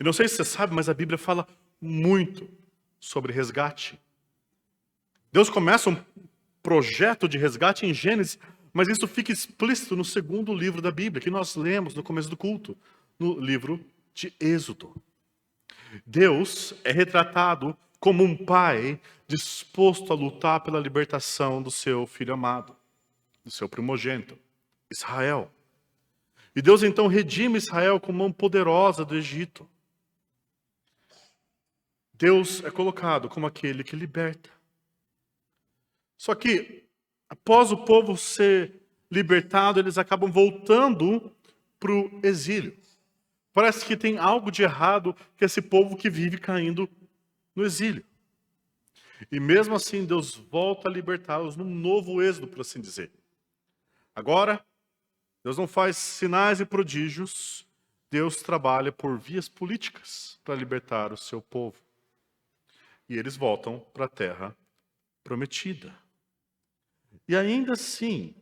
não sei se você sabe, mas a Bíblia fala muito sobre resgate. Deus começa um projeto de resgate em Gênesis, mas isso fica explícito no segundo livro da Bíblia, que nós lemos no começo do culto, no livro de Êxodo. Deus é retratado como um pai disposto a lutar pela libertação do seu filho amado, do seu primogênito, Israel. E Deus então redime Israel com mão poderosa do Egito. Deus é colocado como aquele que liberta. Só que, após o povo ser libertado, eles acabam voltando para o exílio. Parece que tem algo de errado com esse povo que vive caindo no exílio. E mesmo assim, Deus volta a libertá-los num novo êxodo, por assim dizer. Agora, Deus não faz sinais e prodígios, Deus trabalha por vias políticas para libertar o seu povo. E eles voltam para a terra prometida. E ainda assim,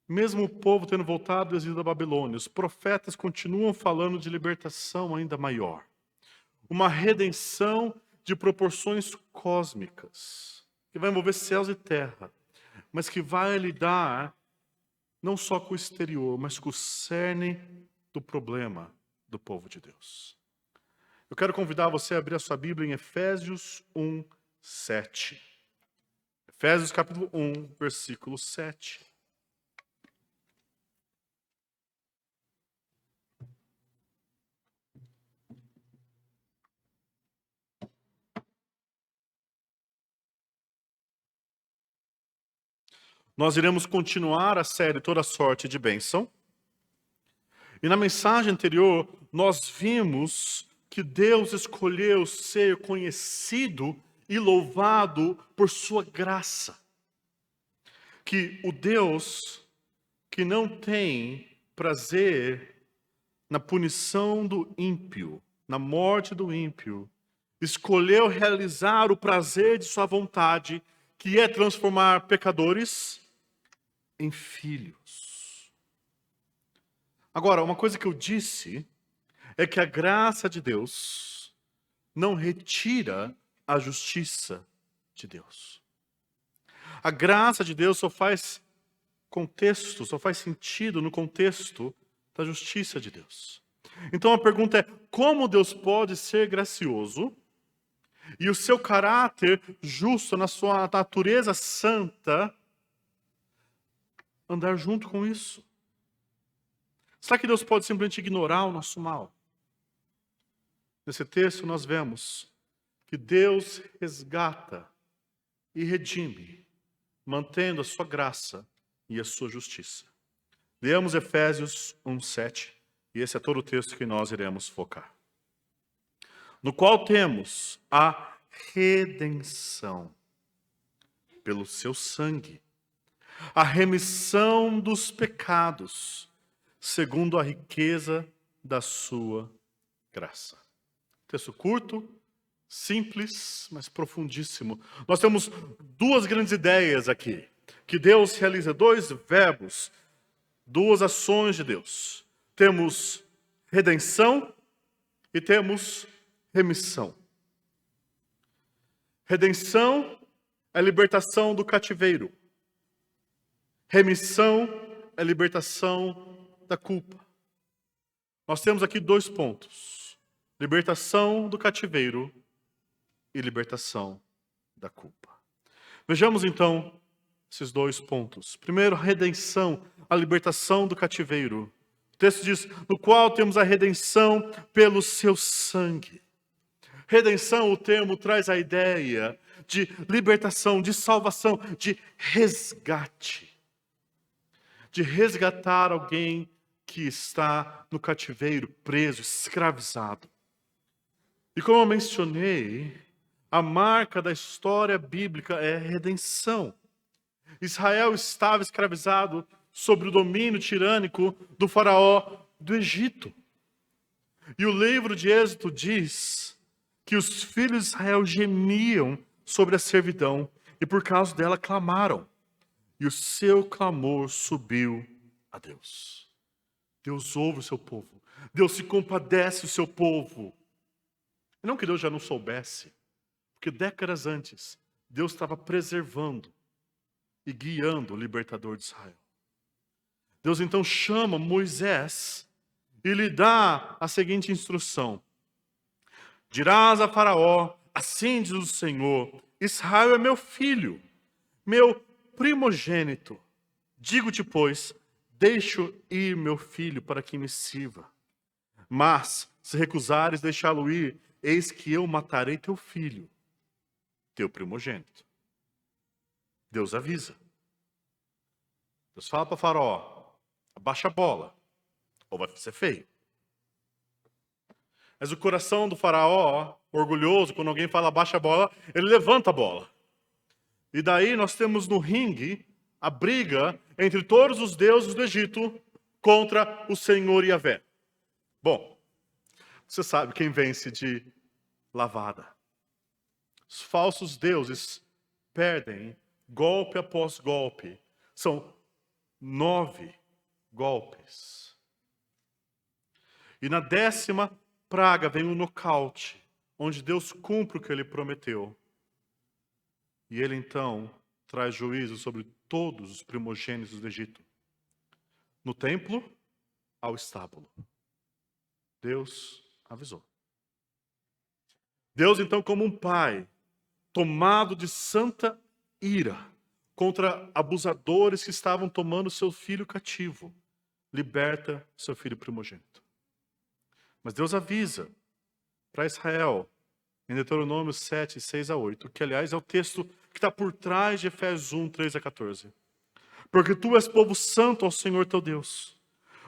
mesmo o povo tendo voltado do exílio da Babilônia, os profetas continuam falando de libertação ainda maior. Uma redenção de proporções cósmicas, que vai envolver céus e terra, mas que vai lidar não só com o exterior, mas com o cerne do problema do povo de Deus. Eu quero convidar você a abrir a sua Bíblia em Efésios 1, 7. Efésios capítulo 1, versículo 7. Nós iremos continuar a série Toda Sorte de Bênção. E na mensagem anterior, nós vimos que Deus escolheu ser conhecido e louvado por sua graça. Que o Deus que não tem prazer na punição do ímpio, na morte do ímpio, escolheu realizar o prazer de sua vontade, que é transformar pecadores em filhos. Agora, uma coisa que eu disse é que a graça de Deus não retira a justiça de Deus. A graça de Deus só faz sentido no contexto da justiça de Deus. Então a pergunta é: como Deus pode ser gracioso e o seu caráter justo, na sua natureza santa, andar junto com isso? Será que Deus pode simplesmente ignorar o nosso mal? Nesse texto nós vemos que Deus resgata e redime, mantendo a sua graça e a sua justiça. Leamos Efésios 1:7, e esse é todo o texto que nós iremos focar. No qual temos a redenção pelo seu sangue, a remissão dos pecados, segundo a riqueza da sua graça. Texto curto, simples, mas profundíssimo. Nós temos duas grandes ideias aqui. Que Deus realiza dois verbos, duas ações de Deus. Temos redenção e temos remissão. Redenção é libertação do cativeiro. Remissão é libertação da culpa. Nós temos aqui dois pontos: libertação do cativeiro e libertação da culpa. Vejamos então esses dois pontos. Primeiro, a redenção, a libertação do cativeiro. O texto diz: no qual temos a redenção pelo seu sangue. Redenção, o termo traz a ideia de libertação, de salvação, de resgate. De resgatar alguém que está no cativeiro, preso, escravizado. E como eu mencionei, a marca da história bíblica é a redenção. Israel estava escravizado sob o domínio tirânico do faraó do Egito. E o livro de Êxodo diz que os filhos de Israel gemiam sobre a servidão e por causa dela clamaram. E o seu clamor subiu a Deus. Deus ouve o seu povo. Deus se compadece do seu povo. E não que Deus já não soubesse, porque décadas antes, Deus estava preservando e guiando o libertador de Israel. Deus então chama Moisés e lhe dá a seguinte instrução: dirás a Faraó, assim diz o Senhor, Israel é meu filho, meu primogênito. Digo-te, pois, deixo ir meu filho para que me sirva. Mas, se recusares deixá-lo ir, eis que eu matarei teu filho, teu primogênito. Deus avisa. Deus fala para Faraó, abaixa a bola, ou vai ser feio. Mas o coração do Faraó, orgulhoso, quando alguém fala abaixa a bola, ele levanta a bola. E daí nós temos no ringue a briga entre todos os deuses do Egito contra o Senhor Yahvé. Bom, você sabe quem vence de lavada. Os falsos deuses perdem golpe após golpe. São 9 golpes. E na 10ª praga vem o nocaute, onde Deus cumpre o que ele prometeu. E ele então traz juízo sobre todos os primogênitos do Egito. No templo, ao estábulo. Deus avisou. Deus então, como um pai, tomado de santa ira contra abusadores que estavam tomando seu filho cativo, liberta seu filho primogênito. Mas Deus avisa para Israel, em Deuteronômio 7, 6 a 8, que aliás é o texto que está por trás de Efésios 1, 3 a 14. Porque tu és povo santo ao Senhor teu Deus.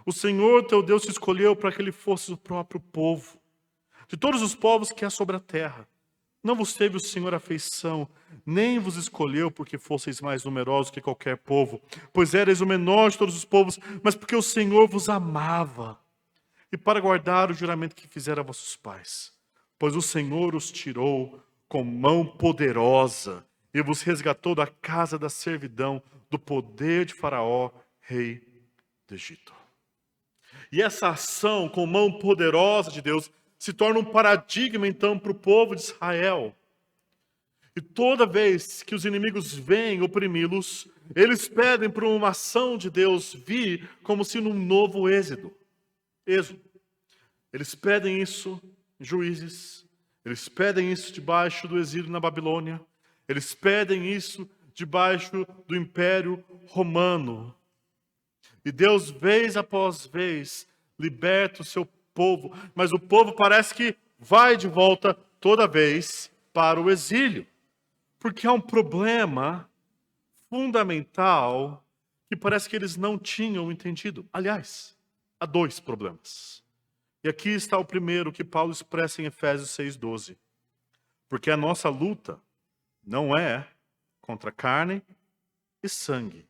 O Senhor teu Deus te escolheu para que ele fosse o próprio povo. De todos os povos que há sobre a terra, não vos teve o Senhor afeição, nem vos escolheu porque fosseis mais numerosos que qualquer povo, pois erais o menor de todos os povos, mas porque o Senhor vos amava, e para guardar o juramento que fizera a vossos pais. Pois o Senhor os tirou com mão poderosa e vos resgatou da casa da servidão, do poder de Faraó, rei do Egito. E essa ação com mão poderosa de Deus se torna um paradigma, então, para o povo de Israel. E toda vez que os inimigos vêm oprimi-los, eles pedem por uma ação de Deus vir como se num novo êxodo. Eles pedem isso em Juízes, eles pedem isso debaixo do exílio na Babilônia, eles pedem isso debaixo do Império Romano. E Deus, vez após vez, liberta o seu povo, mas o povo parece que vai de volta toda vez para o exílio, porque há um problema fundamental que parece que eles não tinham entendido. Aliás, há 2 problemas. E aqui está o primeiro que Paulo expressa em Efésios 6,12. Porque a nossa luta não é contra carne e sangue,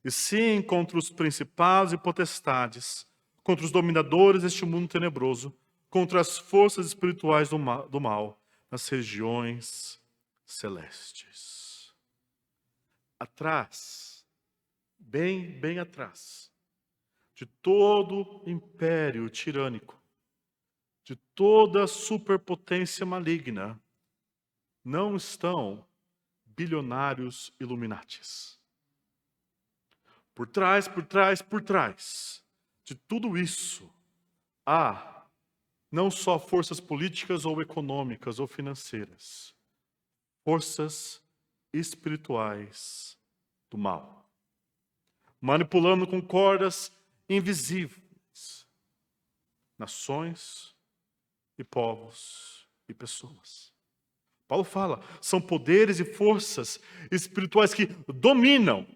e sim contra os principados e potestades, contra os dominadores deste mundo tenebroso, contra as forças espirituais do mal nas regiões celestes. Atrás, bem atrás, de todo império tirânico, de toda superpotência maligna, não estão bilionários iluminatis. Por trás de tudo isso, há não só forças políticas ou econômicas ou financeiras, forças espirituais do mal, manipulando com cordas invisíveis nações e povos e pessoas. Paulo fala, são poderes e forças espirituais que dominam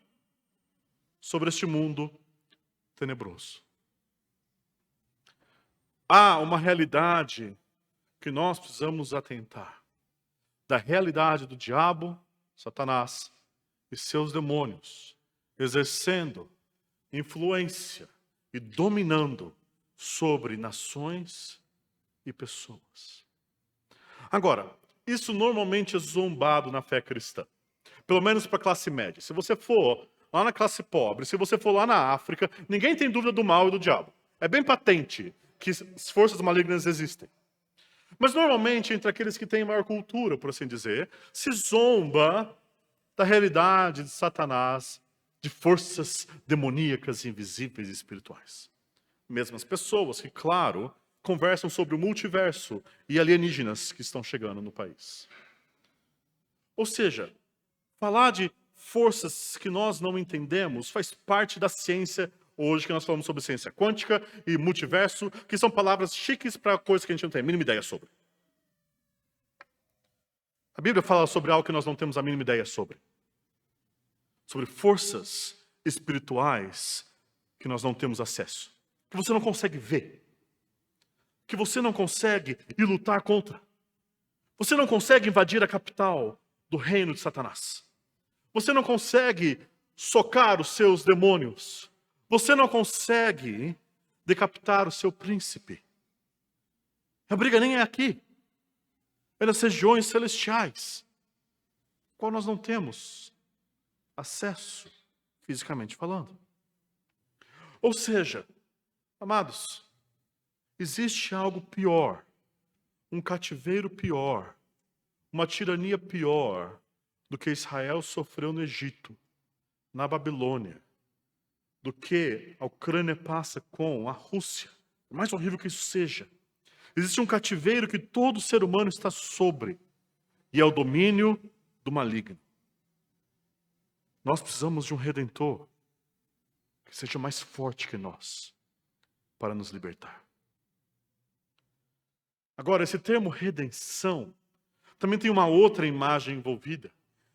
sobre este mundo tenebroso. Há uma realidade que nós precisamos atentar. Da realidade do diabo, Satanás e seus demônios, exercendo influência e dominando sobre nações e pessoas. Agora, isso normalmente é zombado na fé cristã. Pelo menos para a classe média. Se você for lá na classe pobre, se você for lá na África, ninguém tem dúvida do mal e do diabo. É bem patente que as forças malignas existem. Mas normalmente, entre aqueles que têm maior cultura, por assim dizer, se zomba da realidade de Satanás, de forças demoníacas, invisíveis e espirituais. Mesmas pessoas que, claro, conversam sobre o multiverso e alienígenas que estão chegando no país. Ou seja, falar de forças que nós não entendemos faz parte da ciência hoje, que nós falamos sobre ciência quântica e multiverso, que são palavras chiques para coisas que a gente não tem a mínima ideia sobre. A Bíblia fala sobre algo que nós não temos a mínima ideia sobre. Sobre forças espirituais que nós não temos acesso. Que você não consegue ver. Que você não consegue ir lutar contra. Você não consegue invadir a capital do reino de Satanás. Você não consegue socar os seus demônios. Você não consegue decapitar o seu príncipe. A briga nem é aqui. É nas regiões celestiais, qual nós não temos acesso, fisicamente falando. Ou seja, amados, existe algo pior, um cativeiro pior, uma tirania pior do que Israel sofreu no Egito, na Babilônia, do que a Ucrânia passa com a Rússia. Por mais horrível que isso seja, existe um cativeiro que todo ser humano está sobre, e é o domínio do maligno. Nós precisamos de um Redentor que seja mais forte que nós, para nos libertar. Agora, esse termo redenção também tem uma outra imagem envolvida.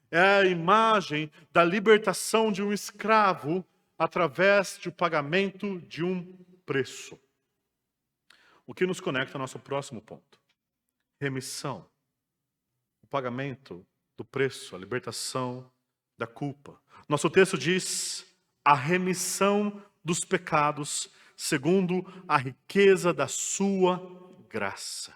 É a imagem da libertação de um escravo através do pagamento de um preço. O que nos conecta ao nosso próximo ponto. Remissão. O pagamento do preço, a libertação da culpa. Nosso texto diz a remissão dos pecados segundo a riqueza da sua graça.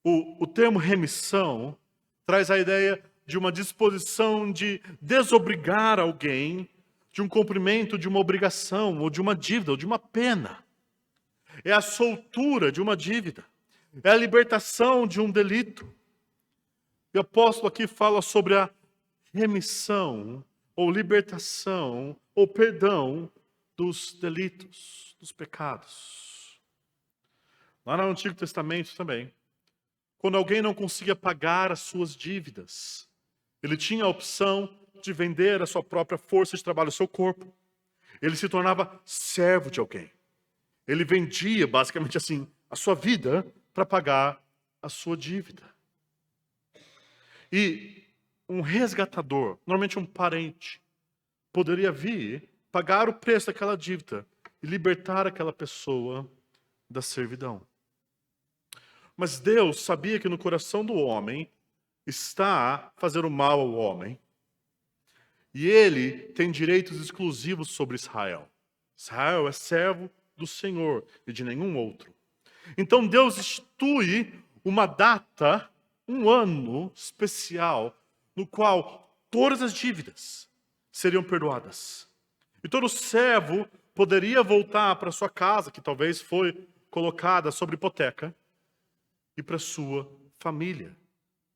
O termo remissão traz a ideia de uma disposição de desobrigar alguém de um cumprimento de uma obrigação, ou de uma dívida, ou de uma pena. É a soltura de uma dívida. É a libertação de um delito. E o apóstolo aqui fala sobre a remissão, ou libertação, ou perdão dos delitos, dos pecados. Lá no Antigo Testamento também, quando alguém não conseguia pagar as suas dívidas, ele tinha a opção de vender a sua própria força de trabalho, o seu corpo. Ele se tornava servo de alguém. Ele vendia, basicamente assim, a sua vida para pagar a sua dívida. E um resgatador, normalmente um parente, poderia vir, pagar o preço daquela dívida e libertar aquela pessoa da servidão. Mas Deus sabia que no coração do homem está fazer o mal ao homem. E ele tem direitos exclusivos sobre Israel. Israel é servo do Senhor e de nenhum outro. Então Deus institui uma data, um ano especial, no qual todas as dívidas seriam perdoadas. E todo servo poderia voltar para sua casa, que talvez foi colocada sobre hipoteca, e para sua família.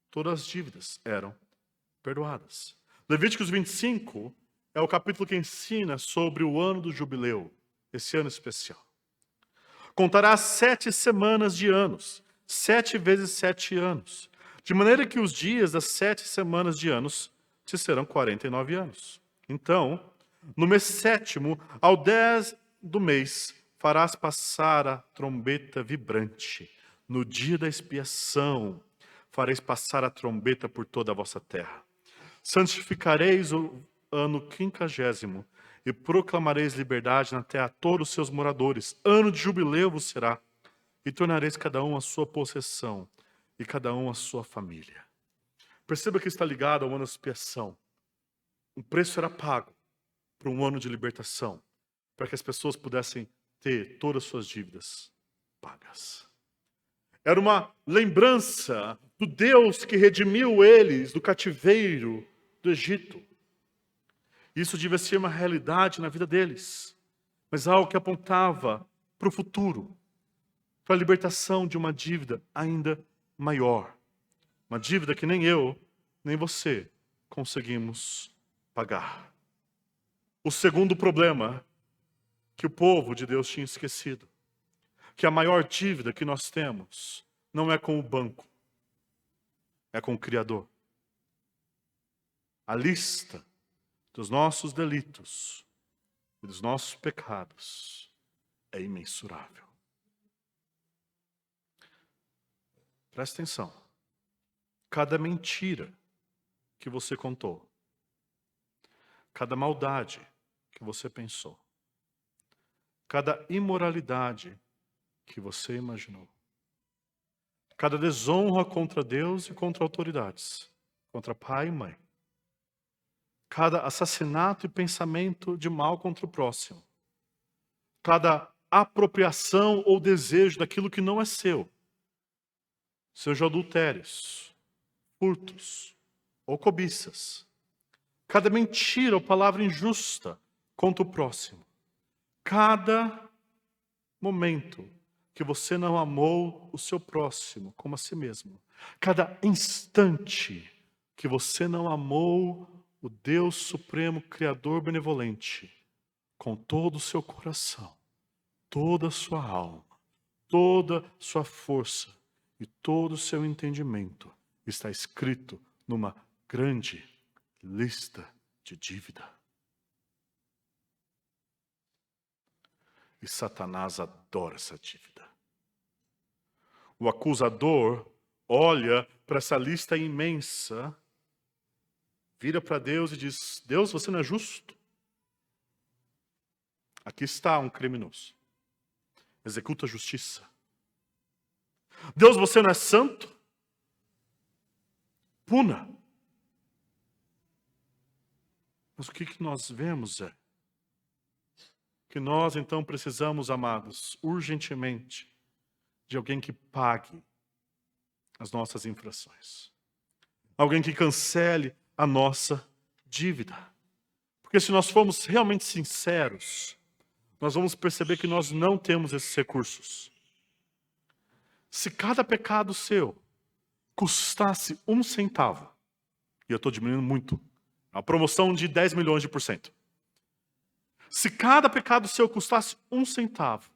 Todas as dívidas eram perdoadas. Levíticos 25 é o capítulo que ensina sobre o ano do jubileu, esse ano especial. Contará 7 semanas de anos, 7 vezes 7 anos, de maneira que os dias das 7 semanas de anos te serão 49 anos. Então, no mês 7º, ao 10 do mês, farás passar a trombeta vibrante. No dia da expiação, fareis passar a trombeta por toda a vossa terra. Santificareis o ano 50º e proclamareis liberdade na terra a todos os seus moradores. Ano de jubileu vos será, e tornareis cada um a sua possessão e cada um a sua família. Perceba que está ligado ao ano da expiação. Um preço era pago para um ano de libertação, para que as pessoas pudessem ter todas as suas dívidas pagas. Era uma lembrança do Deus que redimiu eles do cativeiro do Egito. Isso devia ser uma realidade na vida deles. mas algo que apontava para o futuro, para a libertação de uma dívida ainda maior. Uma dívida que nem eu, nem você conseguimos pagar. O segundo problema que o povo de Deus tinha esquecido, que a maior dívida que nós temos não é com o banco, é com o Criador. A lista dos nossos delitos e dos nossos pecados é imensurável. Presta atenção. Cada mentira que você contou, cada maldade que você pensou, cada imoralidade que você imaginou, cada desonra contra Deus e contra autoridades, contra pai e mãe, cada assassinato e pensamento de mal contra o próximo, cada apropriação ou desejo daquilo que não é seu, seja adultérios, furtos ou cobiças, cada mentira ou palavra injusta contra o próximo, cada momento que você não amou o seu próximo como a si mesmo, cada instante que você não amou o Deus Supremo, Criador benevolente, com todo o seu coração, toda a sua alma, toda a sua força e todo o seu entendimento, está escrito numa grande lista de dívida. E Satanás adora essa dívida. O acusador olha para essa lista imensa, vira para Deus e diz: Deus, você não é justo? Aqui está um criminoso. Executa a justiça. Deus, você não é santo? Puna. Mas o que nós vemos é que nós então precisamos, amados, urgentemente, de alguém que pague as nossas infrações. Alguém que cancele a nossa dívida. Porque se nós formos realmente sinceros, nós vamos perceber que nós não temos esses recursos. Se cada pecado seu custasse 1 centavo, e eu estou diminuindo muito, a promoção de 10 milhões de por cento. Se cada pecado seu custasse 1 centavo,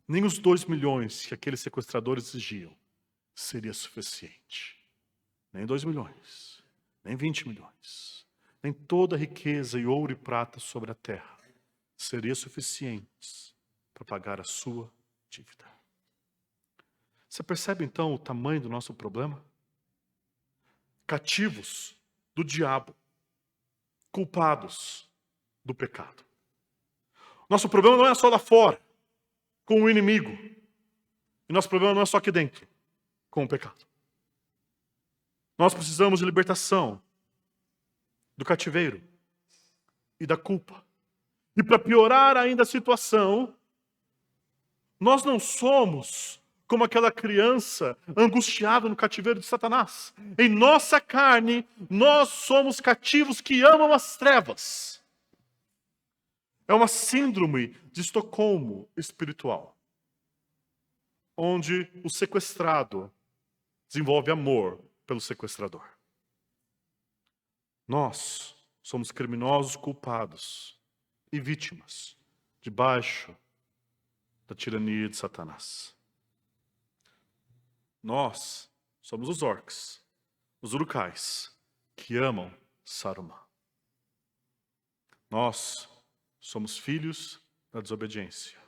nem os 2 milhões que aqueles sequestradores exigiam seria suficiente. Nem 2 milhões, nem 20 milhões, nem toda a riqueza e ouro e prata sobre a terra seria suficiente para pagar a sua dívida. Você percebe então o tamanho do nosso problema? Cativos do diabo, culpados do pecado. Nosso problema não é só lá fora, com o inimigo. E nosso problema não é só aqui dentro, com o pecado. Nós precisamos de libertação do cativeiro e da culpa. E para piorar ainda a situação, nós não somos como aquela criança angustiada no cativeiro de Satanás. Em nossa carne, nós somos cativos que amam as trevas. É uma síndrome de Estocolmo espiritual, onde o sequestrado desenvolve amor pelo sequestrador. Nós somos criminosos culpados e vítimas debaixo da tirania de Satanás. Nós somos os orcs, os urukais, que amam Saruman. Nós somos filhos da desobediência,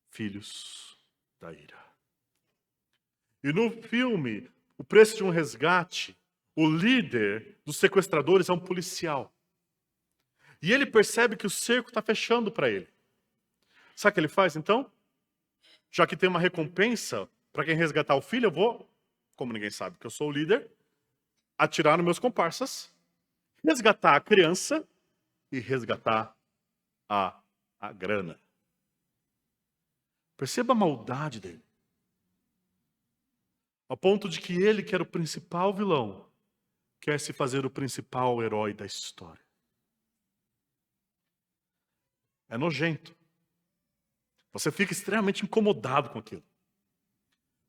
filhos da ira. E no filme, O Preço de um Resgate, o líder dos sequestradores é um policial. E ele percebe que o cerco está fechando para ele. Sabe o que ele faz então? Já que tem uma recompensa para quem resgatar o filho, eu vou, como ninguém sabe que eu sou o líder, atirar nos meus comparsas, resgatar a criança e resgatar a grana. Perceba a maldade dele. Ao ponto de que ele, que era o principal vilão, quer se fazer o principal herói da história. É nojento Você fica extremamente incomodado com aquilo.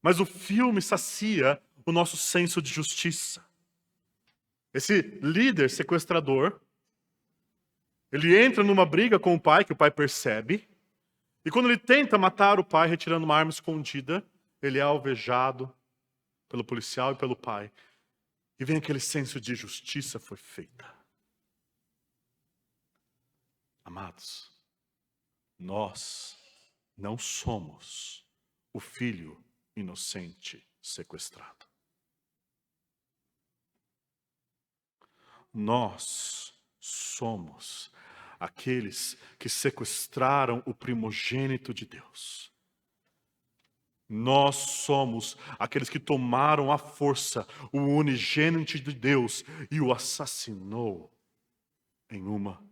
Mas o filme sacia o nosso senso de justiça. Esse líder sequestrador, ele entra numa briga com o pai, que o pai percebe, e quando ele tenta matar o pai, retirando uma arma escondida, ele é alvejado pelo policial e pelo pai. E vem aquele senso de justiça foi feita. Amados, nós não somos o filho inocente sequestrado. Nós somos aqueles que sequestraram o primogênito de Deus. Nós somos aqueles que tomaram à força o unigênito de Deus e o assassinou em uma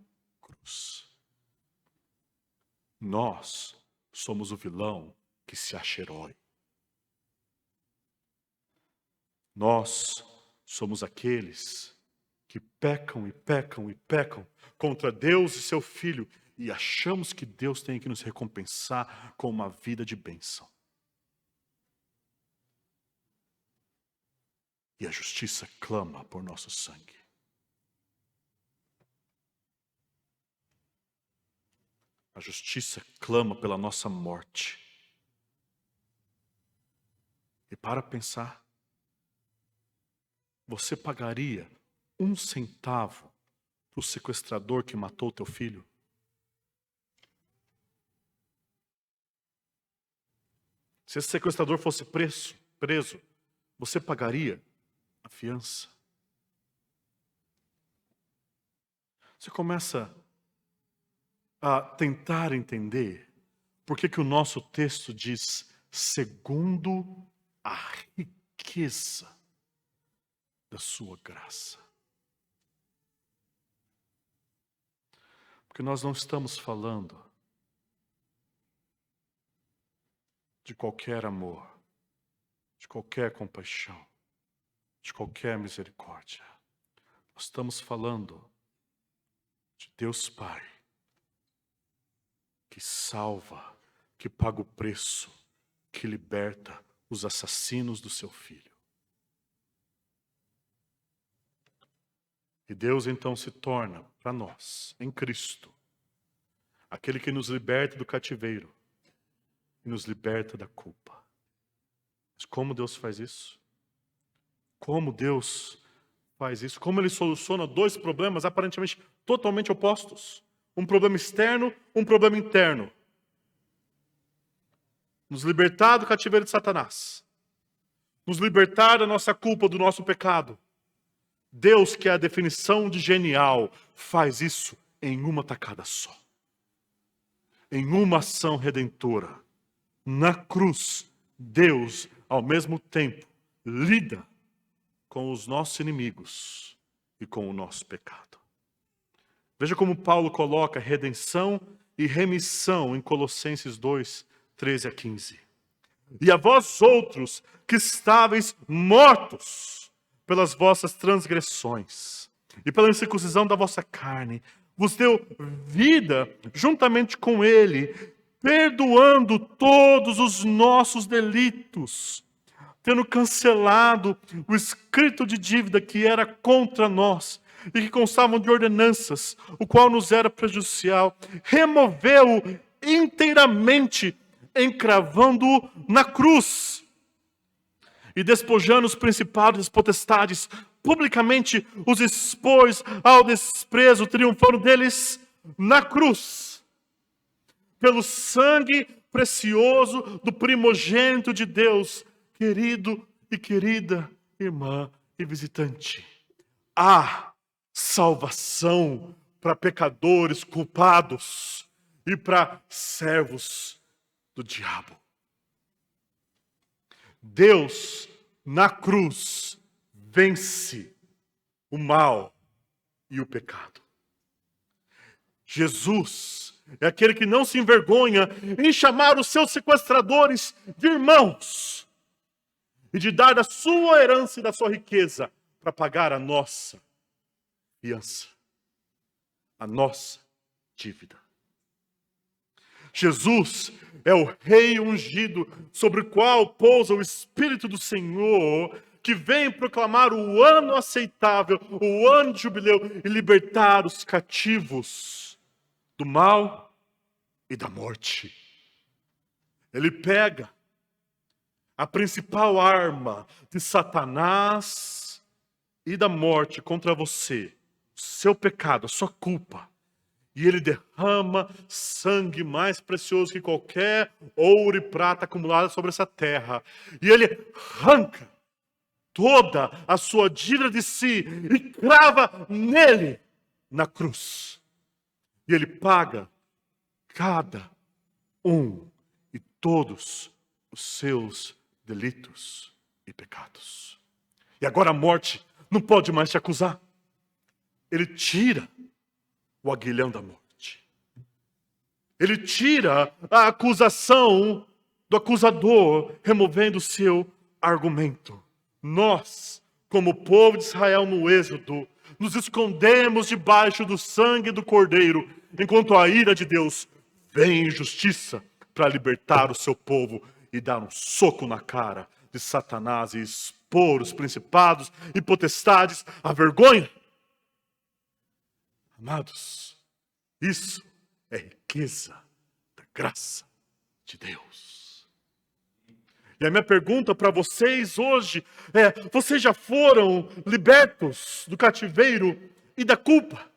cruz. Nós somos o vilão que se acha herói. Nós somos aqueles que pecam e pecam e pecam contra Deus e seu Filho e achamos que Deus tem que nos recompensar com uma vida de bênção. E a justiça clama por nosso sangue. A justiça clama pela nossa morte. E para pensar, você pagaria 1 centavo para o sequestrador que matou teu filho? Se esse sequestrador fosse preso, você pagaria a fiança? Você começa a tentar entender por que o nosso texto diz segundo a riqueza da sua graça. Porque nós não estamos falando de qualquer amor, de qualquer compaixão, de qualquer misericórdia. Nós estamos falando de Deus Pai, que salva, que paga o preço, que liberta os assassinos do seu filho. E Deus então se torna para nós, em Cristo, aquele que nos liberta do cativeiro e nos liberta da culpa. Mas como Deus faz isso? Como Deus faz isso? Como Ele soluciona 2 problemas aparentemente totalmente opostos? Um problema externo, um problema interno. Nos libertar do cativeiro de Satanás. Nos libertar da nossa culpa, do nosso pecado. Deus, que é a definição de genial, faz isso em uma tacada só. Em uma ação redentora. Na cruz, Deus, ao mesmo tempo, lida com os nossos inimigos e com o nosso pecado. Veja como Paulo coloca redenção e remissão em Colossenses 2, 13 a 15. E a vós outros que estáveis mortos pelas vossas transgressões e pela incircuncisão da vossa carne, vos deu vida juntamente com ele, perdoando todos os nossos delitos, tendo cancelado o escrito de dívida que era contra nós e que constavam de ordenanças, o qual nos era prejudicial, removeu-o inteiramente, encravando-o na cruz e despojando os principados e as potestades, publicamente os expôs ao desprezo, triunfando deles na cruz. Pelo sangue precioso do primogênito de Deus, querido e querida irmã e visitante. Há salvação para pecadores culpados e para servos do diabo. Deus, na cruz, vence o mal e o pecado. Jesus é aquele que não se envergonha em chamar os seus sequestradores de irmãos e de dar da sua herança e da sua riqueza para pagar a nossa fiança, a nossa dívida. Jesus é o Rei ungido, sobre o qual pousa o Espírito do Senhor, que vem proclamar o ano aceitável, o ano de jubileu, e libertar os cativos do mal e da morte. Ele pega a principal arma de Satanás e da morte contra você, o seu pecado, a sua culpa. E ele derrama sangue mais precioso que qualquer ouro e prata acumulado sobre essa terra. E ele arranca toda a sua dívida de si e crava nele na cruz. E ele paga cada um e todos os seus delitos e pecados. E agora a morte não pode mais te acusar. Ele tira o aguilhão da morte. Ele tira a acusação do acusador, removendo o seu argumento. Nós, como povo de Israel no Êxodo, nos escondemos debaixo do sangue do Cordeiro, enquanto a ira de Deus vem em justiça para libertar o seu povo e dar um soco na cara de Satanás e expor os principados e potestades à vergonha. Amados, isso é riqueza da graça de Deus. E a minha pergunta para vocês hoje é: vocês já foram libertos do cativeiro e da culpa?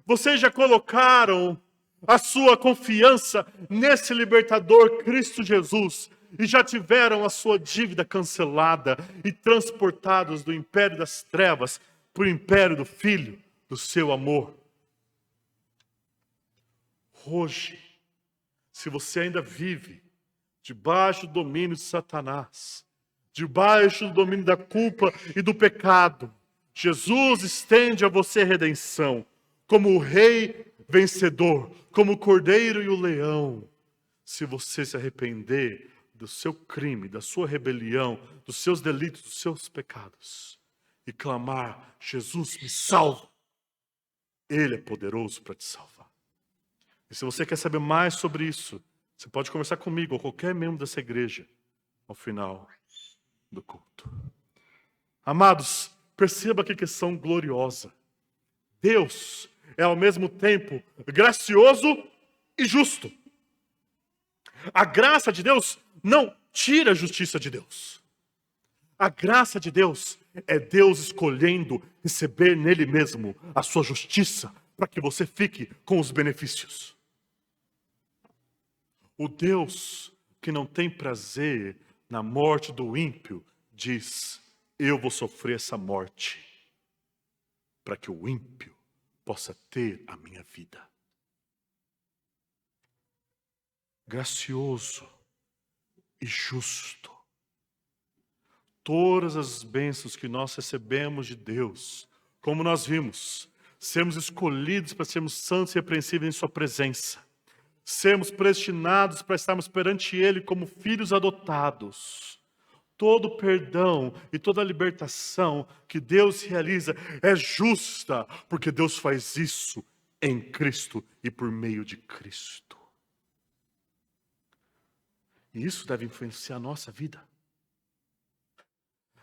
Vocês já colocaram a sua confiança nesse libertador Cristo Jesus e já tiveram a sua dívida cancelada e transportados do império das trevas para o império do Filho do seu amor? Hoje, se você ainda vive debaixo do domínio de Satanás, debaixo do domínio da culpa e do pecado, Jesus estende a você redenção, como o Rei vencedor, como o Cordeiro e o Leão. Se você se arrepender do seu crime, da sua rebelião, dos seus delitos, dos seus pecados, e clamar: Jesus, me salva, Ele é poderoso para te salvar. E se você quer saber mais sobre isso, você pode conversar comigo ou qualquer membro dessa igreja ao final do culto. Amados, perceba que questão gloriosa. Deus é ao mesmo tempo gracioso e justo. A graça de Deus não tira a justiça de Deus. A graça de Deus é Deus escolhendo receber nele mesmo a sua justiça para que você fique com os benefícios. O Deus que não tem prazer na morte do ímpio diz: eu vou sofrer essa morte para que o ímpio possa ter a minha vida. Gracioso e justo. Todas as bênçãos que nós recebemos de Deus, como nós vimos, sermos escolhidos para sermos santos e repreensíveis em sua presença, sermos predestinados para estarmos perante Ele como filhos adotados. Todo perdão e toda libertação que Deus realiza é justa, porque Deus faz isso em Cristo e por meio de Cristo. E isso deve influenciar a nossa vida.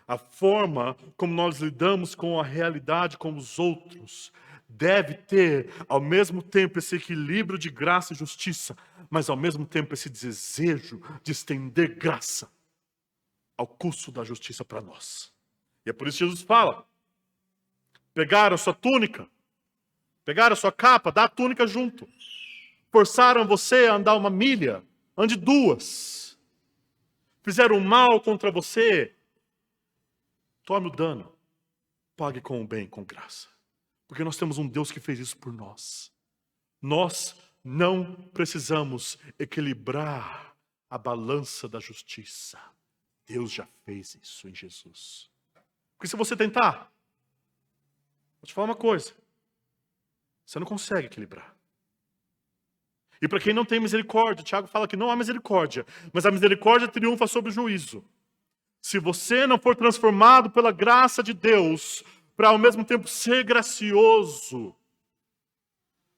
A forma como nós lidamos com a realidade com os outros deve ter, ao mesmo tempo, esse equilíbrio de graça e justiça, mas ao mesmo tempo esse desejo de estender graça ao custo da justiça para nós. E é por isso que Jesus fala: pegaram a sua túnica, pegaram a sua capa, dá a túnica junto. Forçaram você a andar 1 milha, ande 2. Fizeram mal contra você, tome o dano, pague com o bem, com graça. Porque nós temos um Deus que fez isso por nós. Nós não precisamos equilibrar a balança da justiça. Deus já fez isso em Jesus. Porque se você tentar, vou te falar uma coisa: você não consegue equilibrar. E para quem não tem misericórdia, Tiago fala que não há misericórdia, mas a misericórdia triunfa sobre o juízo. Se você não for transformado pela graça de Deus, para ao mesmo tempo ser gracioso,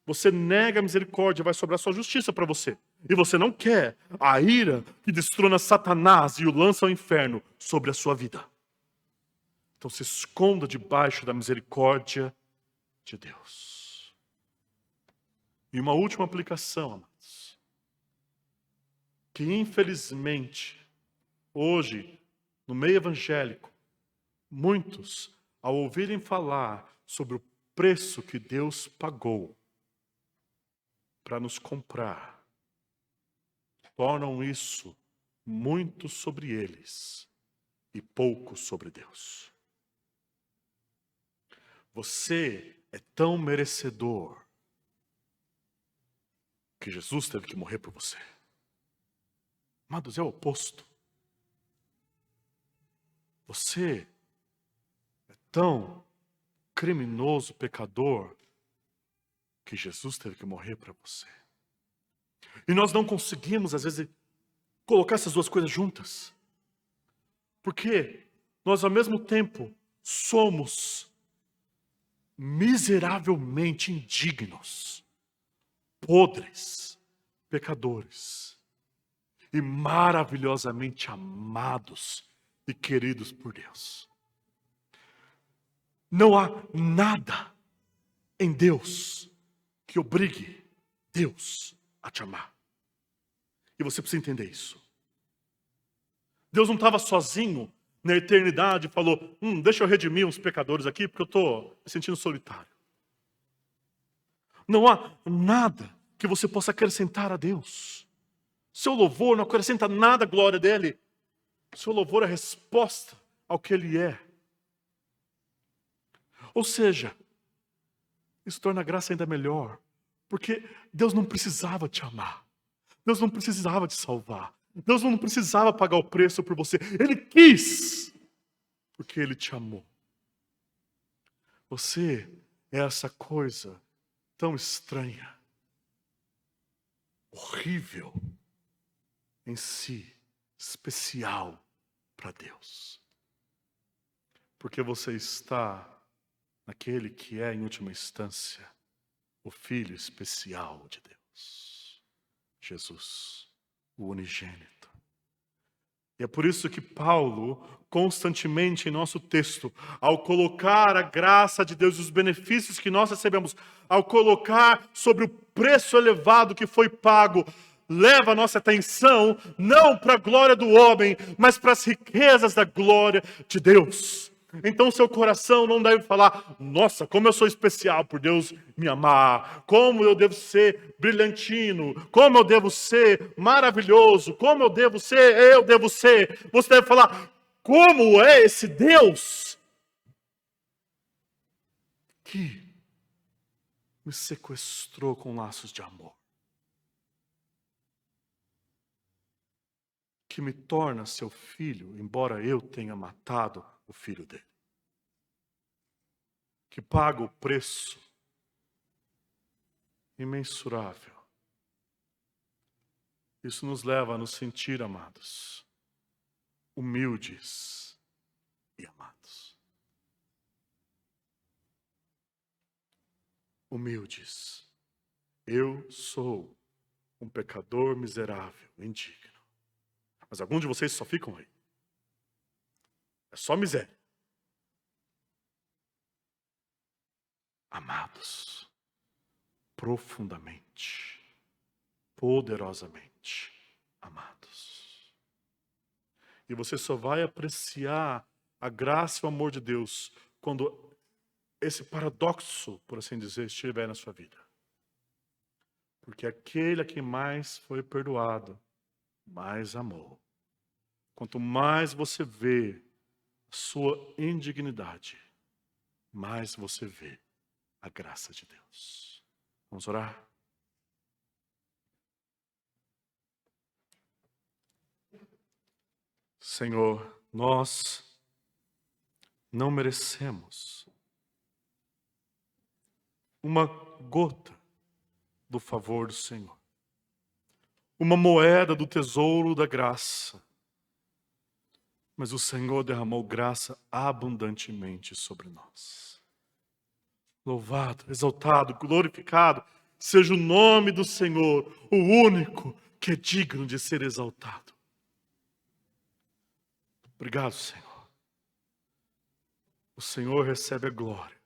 Você nega a misericórdia, vai sobrar só justiça para você. E você não quer a ira que destrona Satanás e o lança ao inferno sobre a sua vida. Então se esconda debaixo da misericórdia de Deus. E uma última aplicação, amados. Que infelizmente, hoje, no meio evangélico, muitos, ao ouvirem falar sobre o preço que Deus pagou para nos comprar, tornam isso muito sobre eles e pouco sobre Deus. Você é tão merecedor que Jesus teve que morrer por você. Amados, é o oposto. Você é tão criminoso, pecador, que Jesus teve que morrer para você. E nós não conseguimos, às vezes, colocar essas duas coisas juntas. Porque nós, ao mesmo tempo, somos miseravelmente indignos, podres, pecadores, e maravilhosamente amados e queridos por Deus. Não há nada em Deus que obrigue Deus a te amar. E você precisa entender isso. Deus não estava sozinho na eternidade e falou, deixa eu redimir uns pecadores aqui, porque eu estou me sentindo solitário. Não há nada que você possa acrescentar a Deus. Seu louvor não acrescenta nada à glória dele. Seu louvor é a resposta ao que ele é. Ou seja, isso torna a graça ainda melhor. Porque Deus não precisava te amar. Deus não precisava te salvar. Deus não precisava pagar o preço por você. Ele quis, porque Ele te amou. Você é essa coisa tão estranha, horrível em si, especial para Deus. Porque você está naquele que é, em última instância, o Filho especial de Deus, Jesus, o unigênito. E é por isso que Paulo, constantemente em nosso texto, ao colocar a graça de Deus e os benefícios que nós recebemos, ao colocar sobre o preço elevado que foi pago, leva a nossa atenção não para a glória do homem, mas para as riquezas da glória de Deus. Então seu coração não deve falar, nossa, como eu sou especial por Deus me amar, como eu devo ser brilhantino, como eu devo ser maravilhoso, como eu devo ser. Você deve falar, como é esse Deus que me sequestrou com laços de amor, que me torna seu filho, embora eu tenha matado o filho dele, que paga o preço imensurável. Isso nos leva a nos sentir, amados, humildes e amados. Humildes. Eu sou um pecador miserável, indigno. Mas alguns de vocês só ficam aí. É só miséria. Amados, profundamente, poderosamente amados. E você só vai apreciar a graça e o amor de Deus quando esse paradoxo, por assim dizer, estiver na sua vida. Porque aquele a quem mais foi perdoado, mais amou. Quanto mais você vê a sua indignidade, mais você vê a graça de Deus. Vamos orar? Senhor, nós não merecemos uma gota do favor do Senhor, uma moeda do tesouro da graça, mas o Senhor derramou graça abundantemente sobre nós. Louvado, exaltado, glorificado seja o nome do Senhor, o único que é digno de ser exaltado. Obrigado, Senhor. O Senhor recebe a glória.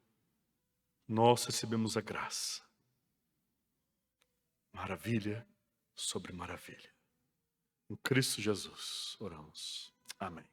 Nós recebemos a graça. Maravilha sobre maravilha. Em Cristo Jesus, oramos. Amém.